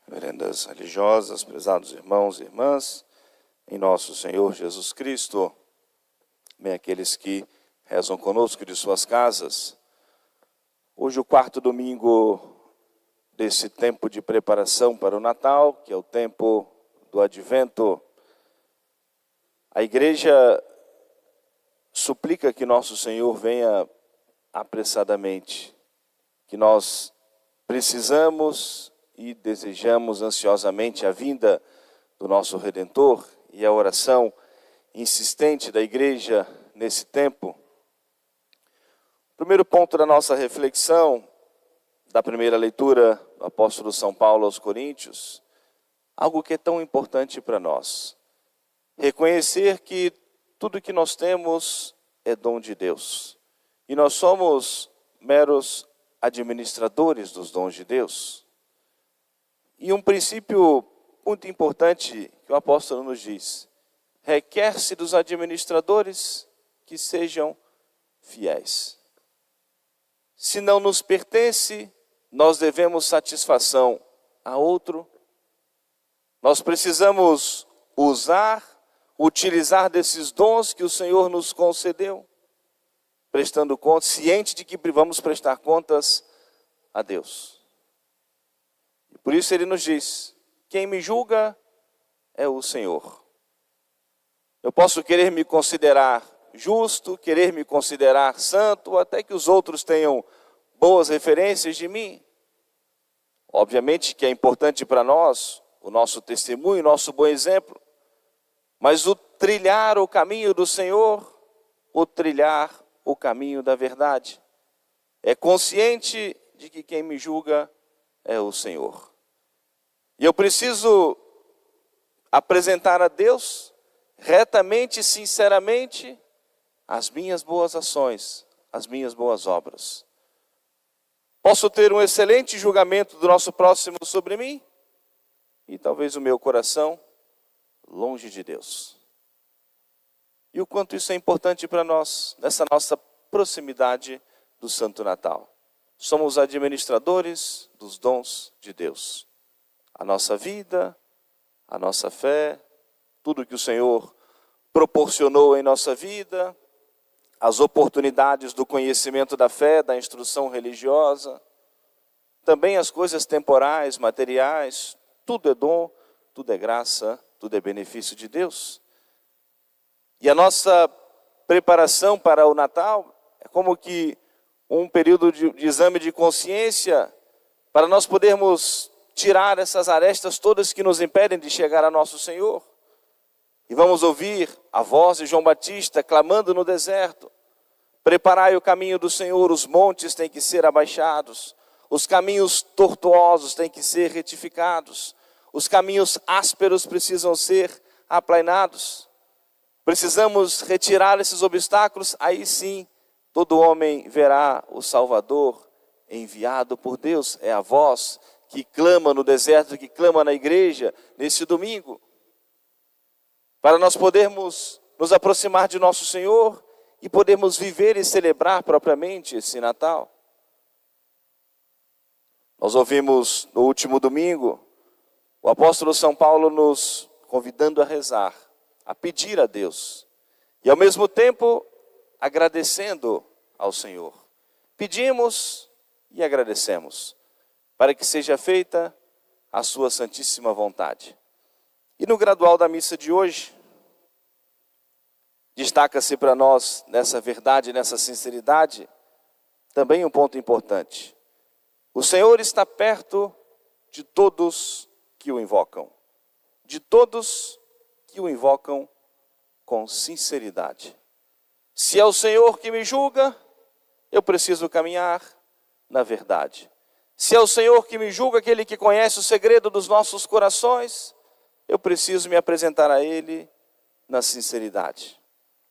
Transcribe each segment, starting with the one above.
Reverendas religiosas, prezados irmãos e irmãs, em nosso Senhor Jesus Cristo, bem aqueles que rezam conosco de suas casas. Hoje o quarto domingo desse tempo de preparação para o Natal, que é o tempo do Advento. A igreja suplica que nosso Senhor venha apressadamente, que nós precisamos e desejamos ansiosamente a vinda do nosso Redentor, e a oração insistente da igreja nesse tempo. O primeiro ponto da nossa reflexão, da primeira leitura do apóstolo São Paulo aos Coríntios, algo que é tão importante para nós. Reconhecer que tudo que nós temos é dom de Deus. E nós somos meros administradores dos dons de Deus. E um princípio muito importante que o apóstolo nos diz: requer-se dos administradores que sejam fiéis. Se não nos pertence, nós devemos satisfação a outro. Nós precisamos utilizar desses dons que o Senhor nos concedeu, prestando contas, ciente de que vamos prestar contas a Deus. E por isso ele nos diz: quem me julga é o Senhor. Eu posso querer me considerar justo, querer me considerar santo, ou até que os outros tenham boas referências de mim. Obviamente que é importante para nós o nosso testemunho, o nosso bom exemplo. Mas o trilhar o caminho do Senhor, o trilhar o caminho da verdade, é consciente de que quem me julga é o Senhor. E eu preciso apresentar a Deus retamente e sinceramente as minhas boas ações, as minhas boas obras. Posso ter um excelente julgamento do nosso próximo sobre mim e talvez o meu coração longe de Deus. E o quanto isso é importante para nós, nessa nossa proximidade do Santo Natal. Somos administradores dos dons de Deus. A nossa vida, a nossa fé, tudo que o Senhor proporcionou em nossa vida, as oportunidades do conhecimento da fé, da instrução religiosa, também as coisas temporais, materiais, tudo é dom, tudo é graça, tudo é benefício de Deus. E a nossa preparação para o Natal é como que um período de exame de consciência para nós podermos tirar essas arestas todas que nos impedem de chegar a nosso Senhor. E vamos ouvir a voz de João Batista clamando no deserto: preparai o caminho do Senhor, os montes têm que ser abaixados, os caminhos tortuosos têm que ser retificados, os caminhos ásperos precisam ser aplainados. Precisamos retirar esses obstáculos, aí sim todo homem verá o Salvador enviado por Deus. É a voz que clama no deserto, que clama na igreja nesse domingo, para nós podermos nos aproximar de nosso Senhor e podermos viver e celebrar propriamente esse Natal. Nós ouvimos no último domingo o apóstolo São Paulo nos convidando a rezar, a pedir a Deus e ao mesmo tempo agradecendo ao Senhor. Pedimos e agradecemos para que seja feita a sua santíssima vontade. E no gradual da missa de hoje, destaca-se para nós, nessa verdade, nessa sinceridade, também um ponto importante. O Senhor está perto de todos que o invocam. De todos que o invocam com sinceridade. Se é o Senhor que me julga, eu preciso caminhar na verdade. Se é o Senhor que me julga, aquele que conhece o segredo dos nossos corações, eu preciso me apresentar a Ele na sinceridade.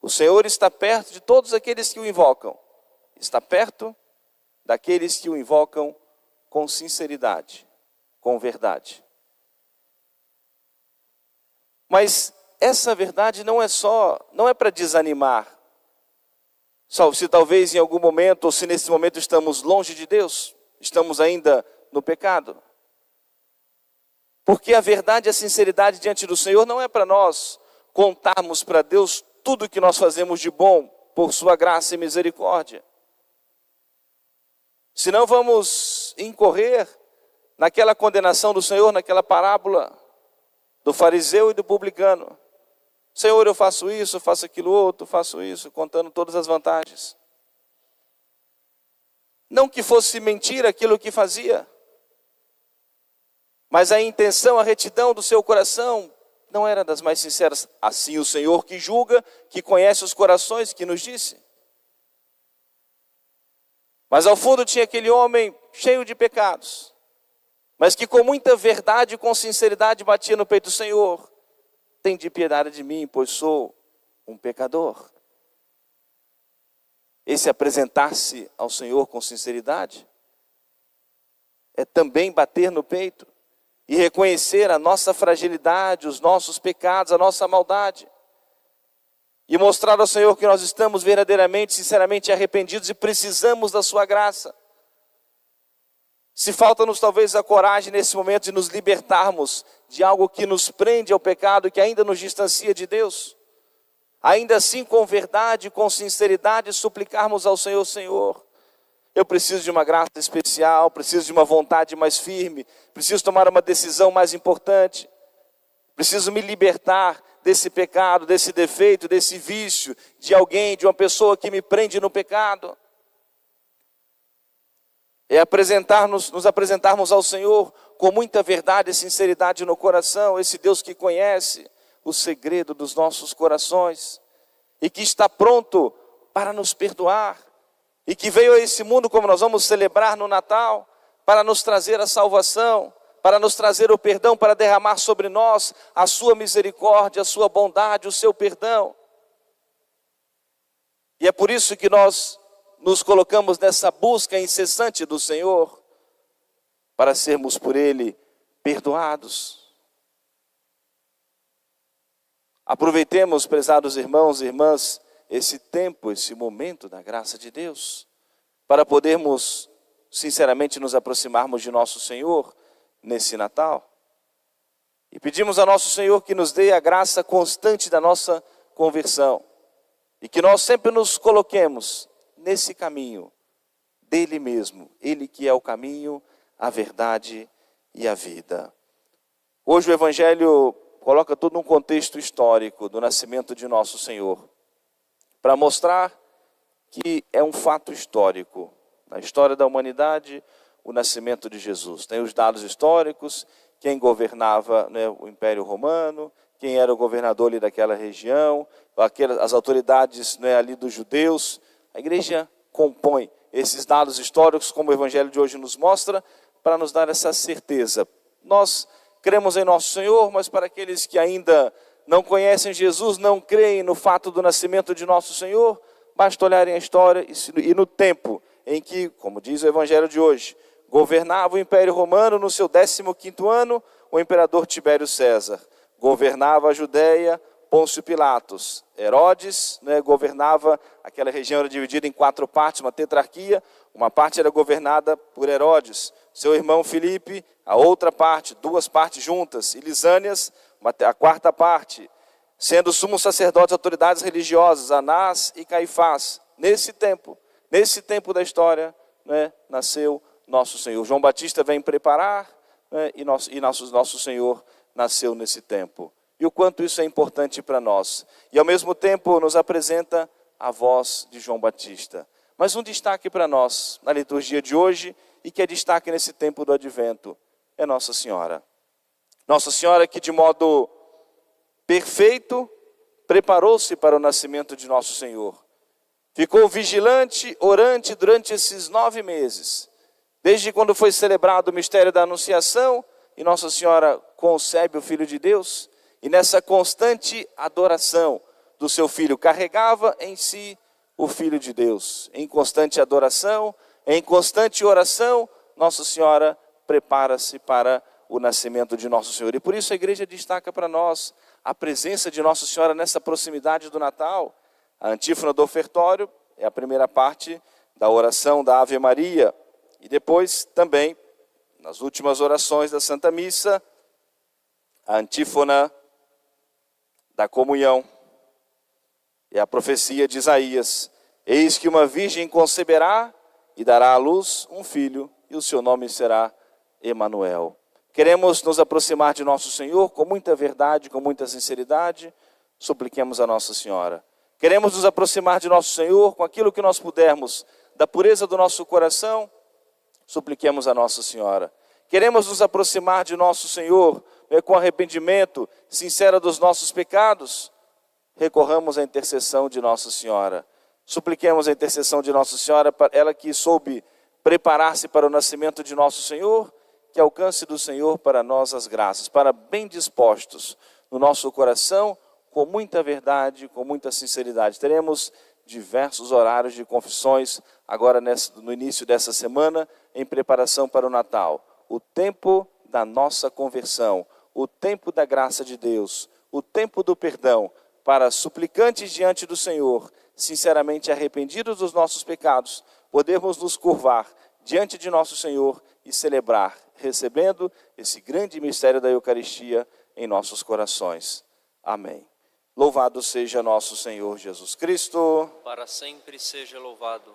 O Senhor está perto de todos aqueles que o invocam. Está perto daqueles que o invocam com sinceridade, com verdade. Mas essa verdade não é para desanimar. Só se talvez em algum momento, ou se nesse momento estamos longe de Deus, estamos ainda no pecado. Porque a verdade e a sinceridade diante do Senhor não é para nós contarmos para Deus tudo o que nós fazemos de bom por sua graça e misericórdia. Senão vamos incorrer naquela condenação do Senhor, naquela parábola do fariseu e do publicano. Senhor, eu faço isso, eu faço aquilo outro, faço isso, contando todas as vantagens. Não que fosse mentira aquilo que fazia, mas a intenção, a retidão do seu coração não era das mais sinceras. Assim o Senhor que julga, que conhece os corações, que nos disse. Mas ao fundo tinha aquele homem cheio de pecados, mas que com muita verdade e com sinceridade batia no peito do Senhor. Tende piedade de mim, pois sou um pecador. Esse apresentar-se ao Senhor com sinceridade é também bater no peito e reconhecer a nossa fragilidade, os nossos pecados, a nossa maldade. E mostrar ao Senhor que nós estamos verdadeiramente, sinceramente arrependidos e precisamos da sua graça. Se falta-nos talvez a coragem nesse momento de nos libertarmos de algo que nos prende ao pecado e que ainda nos distancia de Deus, ainda assim com verdade, com sinceridade, suplicarmos ao Senhor: Senhor, eu preciso de uma graça especial, preciso de uma vontade mais firme, preciso tomar uma decisão mais importante, preciso me libertar desse pecado, desse defeito, desse vício, de alguém, de uma pessoa que me prende no pecado. É nos apresentarmos ao Senhor com muita verdade e sinceridade no coração, esse Deus que conhece o segredo dos nossos corações e que está pronto para nos perdoar e que veio a esse mundo, como nós vamos celebrar no Natal, para nos trazer a salvação, para nos trazer o perdão, para derramar sobre nós a sua misericórdia, a sua bondade, o seu perdão. E é por isso que nós nos colocamos nessa busca incessante do Senhor, para sermos por Ele perdoados. Aproveitemos, prezados irmãos e irmãs, esse tempo, esse momento da graça de Deus, para podermos sinceramente nos aproximarmos de nosso Senhor nesse Natal. E pedimos a nosso Senhor que nos dê a graça constante da nossa conversão, e que nós sempre nos coloquemos nesse caminho dele mesmo, ele que é o caminho, a verdade e a vida. Hoje o Evangelho coloca todo um contexto histórico do nascimento de nosso Senhor, para mostrar que é um fato histórico. Na história da humanidade, o nascimento de Jesus. Tem os dados históricos, quem governava, né, o Império Romano, quem era o governador ali daquela região, as autoridades, né, ali dos judeus. A igreja compõe esses dados históricos, como o Evangelho de hoje nos mostra, para nos dar essa certeza. Nós cremos em nosso Senhor, mas para aqueles que ainda não conhecem Jesus, não creem no fato do nascimento de nosso Senhor, basta olharem a história e no tempo em que, como diz o Evangelho de hoje, governava o Império Romano no seu 15º ano, o imperador Tibério César. Governava a Judéia, Pôncio Pilatos. Herodes, né, governava, aquela região era dividida em 4 partes, uma tetrarquia. Uma parte era governada por Herodes. Seu irmão Filipe, a outra parte, 2 partes juntas. E Lisânias, a 4ª parte. Sendo sumos sacerdotes e autoridades religiosas, Anás e Caifás. Nesse tempo da história, né, nasceu nosso Senhor. João Batista vem preparar, né, e nosso Senhor nasceu nesse tempo. E o quanto isso é importante para nós. E ao mesmo tempo nos apresenta a voz de João Batista. Mas um destaque para nós na liturgia de hoje, e que é destaque nesse tempo do Advento, é Nossa Senhora. Nossa Senhora que de modo perfeito preparou-se para o nascimento de nosso Senhor. Ficou vigilante, orante durante esses 9 meses. Desde quando foi celebrado o mistério da Anunciação, e Nossa Senhora concebe o Filho de Deus, e nessa constante adoração do seu Filho, carregava em si o Filho de Deus. Em constante adoração, em constante oração, Nossa Senhora prepara-se para o nascimento de nosso Senhor. E por isso a igreja destaca para nós a presença de Nossa Senhora nessa proximidade do Natal. A antífona do ofertório é a primeira parte da oração da Ave Maria. E depois também, nas últimas orações da Santa Missa, A antífona da comunhão é a profecia de Isaías: eis que uma virgem conceberá e dará à luz um filho, e o seu nome será Emanuel. Queremos nos aproximar de nosso Senhor com muita verdade, com muita sinceridade. Supliquemos a Nossa Senhora. Queremos nos aproximar de nosso Senhor com aquilo que nós pudermos, da pureza do nosso coração. Supliquemos a Nossa Senhora. Queremos nos aproximar de nosso Senhor com arrependimento sincero dos nossos pecados. Recorramos à intercessão de Nossa Senhora. Supliquemos a intercessão de Nossa Senhora, ela que soube preparar-se para o nascimento de nosso Senhor, que alcance do Senhor para nós as graças, para bem dispostos no nosso coração, com muita verdade, com muita sinceridade. Teremos diversos horários de confissões agora no início dessa semana, em preparação para o Natal. O tempo da nossa conversão, o tempo da graça de Deus, o tempo do perdão, para suplicantes diante do Senhor, sinceramente arrependidos dos nossos pecados, podemos nos curvar diante de nosso Senhor e celebrar, recebendo esse grande mistério da Eucaristia em nossos corações. Amém. Louvado seja nosso Senhor Jesus Cristo. Para sempre seja louvado.